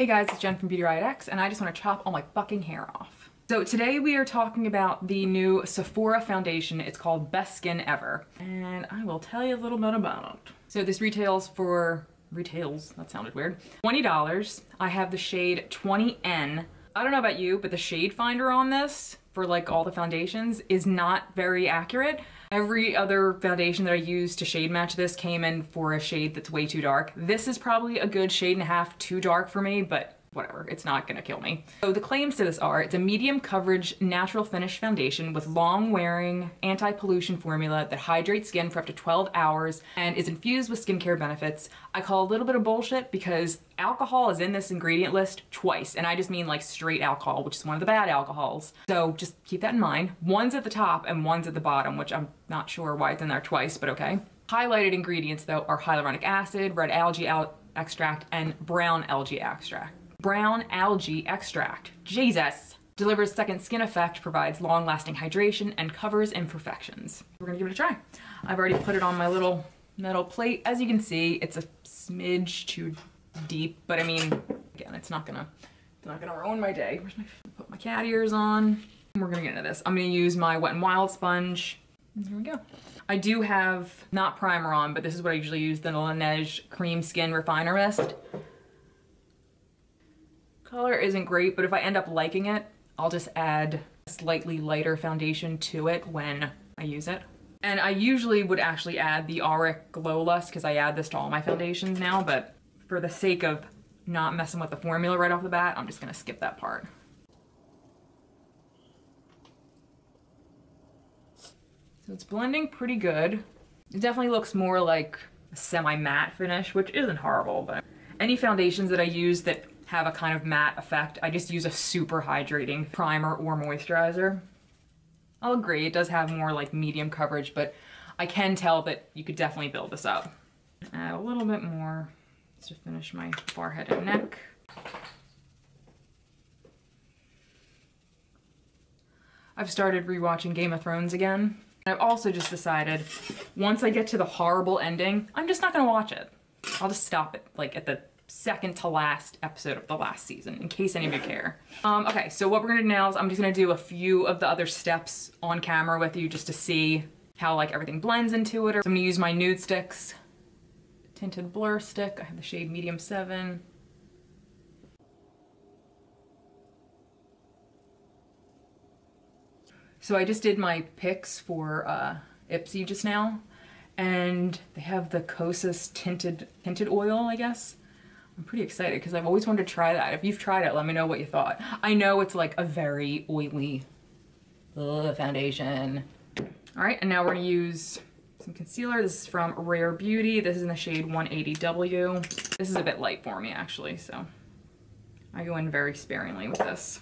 Hey guys, it's Jen from Beauty Riot X, and I just want to chop all my fucking hair off. So today we are talking about the new Sephora foundation. It's called Best Skin Ever, and I will tell you a little bit about it. So this retails, that sounded weird, $20. I have the shade 20N. I don't know about you, but the shade finder on this for like all the foundations is not very accurate. Every other foundation that I used to shade match this came in for a shade that's way too dark. This is probably a good shade and a half too dark for me, but whatever, it's not gonna kill me. So the claims to this are, it's a medium coverage natural finish foundation with long wearing anti-pollution formula that hydrates skin for up to 12 hours and is infused with skincare benefits. I call a little bit of bullshit because alcohol is in this ingredient list twice, and I just mean like straight alcohol, which is one of the bad alcohols. So just keep that in mind. One's at the top and one's at the bottom, which I'm not sure why it's in there twice, but okay. Highlighted ingredients though are hyaluronic acid, red algae extract, and brown algae extract. Brown algae extract, Jesus, delivers second skin effect, provides long-lasting hydration, and covers imperfections. We're gonna give it a try. I've already put it on my little metal plate. As you can see, it's a smidge too deep, but I mean, again, it's not gonna ruin my day. Where's my, put my cat ears on. We're gonna get into this. I'm gonna use my Wet n Wild sponge. And here we go. I do have, not primer on, but this is what I usually use, the Laneige Cream Skin Refiner Mist. Color isn't great, but if I end up liking it, I'll just add a slightly lighter foundation to it when I use it. And I usually would actually add the Auric Glow Lust because I add this to all my foundations now, but for the sake of not messing with the formula right off the bat, I'm just gonna skip that part. So it's blending pretty good. It definitely looks more like a semi-matte finish, which isn't horrible, but any foundations that I use that have a kind of matte effect, I just use a super hydrating primer or moisturizer. I'll agree, it does have more like medium coverage, but I can tell that you could definitely build this up. Add a little bit more just to finish my forehead and neck. I've started rewatching Game of Thrones again. I've also just decided, once I get to the horrible ending, I'm just not gonna watch it. I'll just stop it, like at the second to last episode of the last season, in case any of you care. Okay, so what we're gonna do now is I'm just gonna do a few of the other steps on camera with you just to see how like everything blends into it. So I'm gonna use my Nudestix Tinted Blur Stick. I have the shade Medium 7. So I just did my picks for Ipsy just now, and they have the Kosas tinted oil, I guess. I'm pretty excited because I've always wanted to try that. If you've tried it, let me know what you thought. I know it's like a very oily foundation. All right, and now we're gonna use some concealer. This is from Rare Beauty. This is in the shade 180W. This is a bit light for me actually, so I go in very sparingly with this.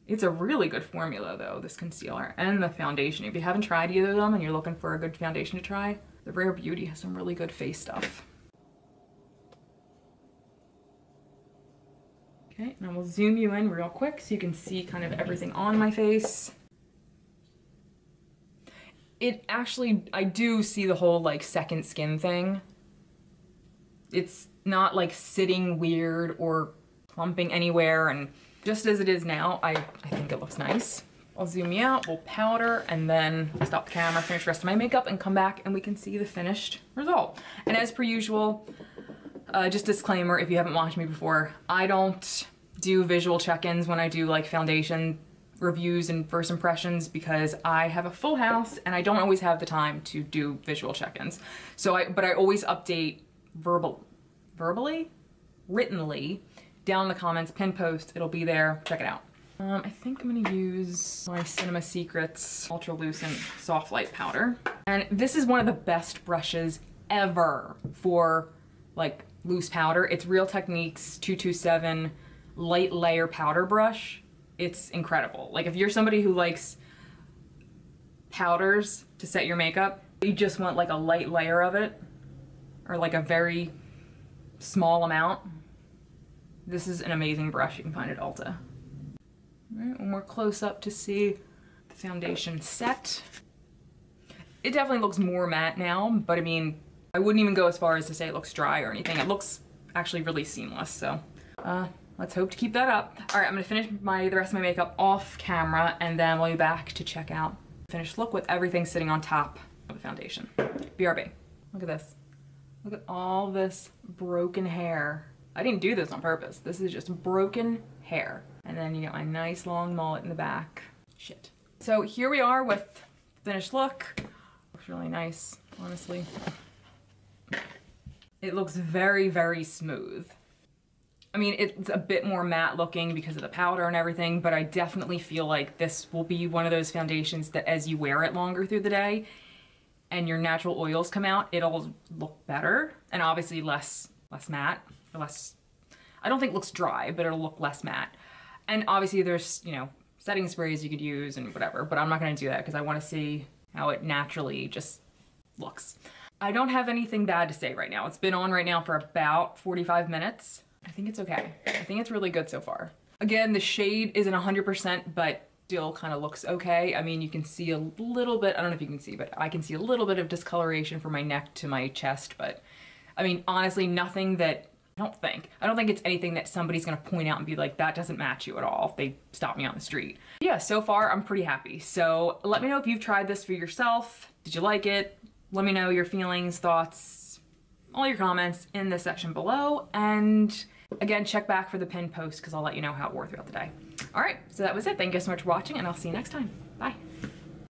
It's a really good formula though, this concealer and the foundation. If you haven't tried either of them and you're looking for a good foundation to try, the Rare Beauty has some really good face stuff. Okay, and I will zoom you in real quick so you can see kind of everything on my face. It actually, I do see the whole like second skin thing. It's not like sitting weird or clumping anywhere, and just as it is now, I think it looks nice. I'll zoom you out, we'll powder, and then stop the camera, finish the rest of my makeup, and come back and we can see the finished result. And as per usual, just disclaimer, if you haven't watched me before, I don't do visual check-ins when I do like foundation reviews and first impressions because I have a full house and I don't always have the time to do visual check-ins. So but I always update writtenly down in the comments, pin post, it'll be there, check it out. I think I'm gonna use my Cinema Secrets UltraLucent Soft Light Powder. And this is one of the best brushes ever for like loose powder. It's Real Techniques 227 light layer powder brush. It's incredible. Like if you're somebody who likes powders to set your makeup, you just want like a light layer of it or like a very small amount, this is an amazing brush. You can find it at Ulta. All right, one more close up to see the foundation set. It definitely looks more matte now, but I mean, I wouldn't even go as far as to say it looks dry or anything. It looks actually really seamless. So let's hope to keep that up. All right, I'm gonna finish the rest of my makeup off camera, and then we'll be back to check out the finished look with everything sitting on top of the foundation. BRB. Look at this. Look at all this broken hair. I didn't do this on purpose. This is just broken hair. And then you get my nice long mullet in the back. Shit. So here we are with finished look. Looks really nice, honestly. It looks very, very smooth. I mean, it's a bit more matte looking because of the powder and everything, but I definitely feel like this will be one of those foundations that as you wear it longer through the day and your natural oils come out, it'll look better and obviously less matte, or less, I don't think it looks dry, but it'll look less matte. And obviously there's, you know, setting sprays you could use and whatever, but I'm not gonna do that because I wanna see how it naturally just looks. I don't have anything bad to say right now. It's been on right now for about 45 minutes. I think it's okay. I think it's really good so far. Again, the shade isn't 100%, but still kind of looks okay. I mean, you can see a little bit, I don't know if you can see, but I can see a little bit of discoloration from my neck to my chest, but I mean, honestly, nothing that, I don't think it's anything that somebody's gonna point out and be like, that doesn't match you at all if they stop me on the street. Yeah, so far I'm pretty happy. So let me know if you've tried this for yourself. Did you like it? Let me know your feelings, thoughts, all your comments in the section below. And again, check back for the pinned post because I'll let you know how it wore throughout the day. All right, so that was it. Thank you so much for watching and I'll see you next time.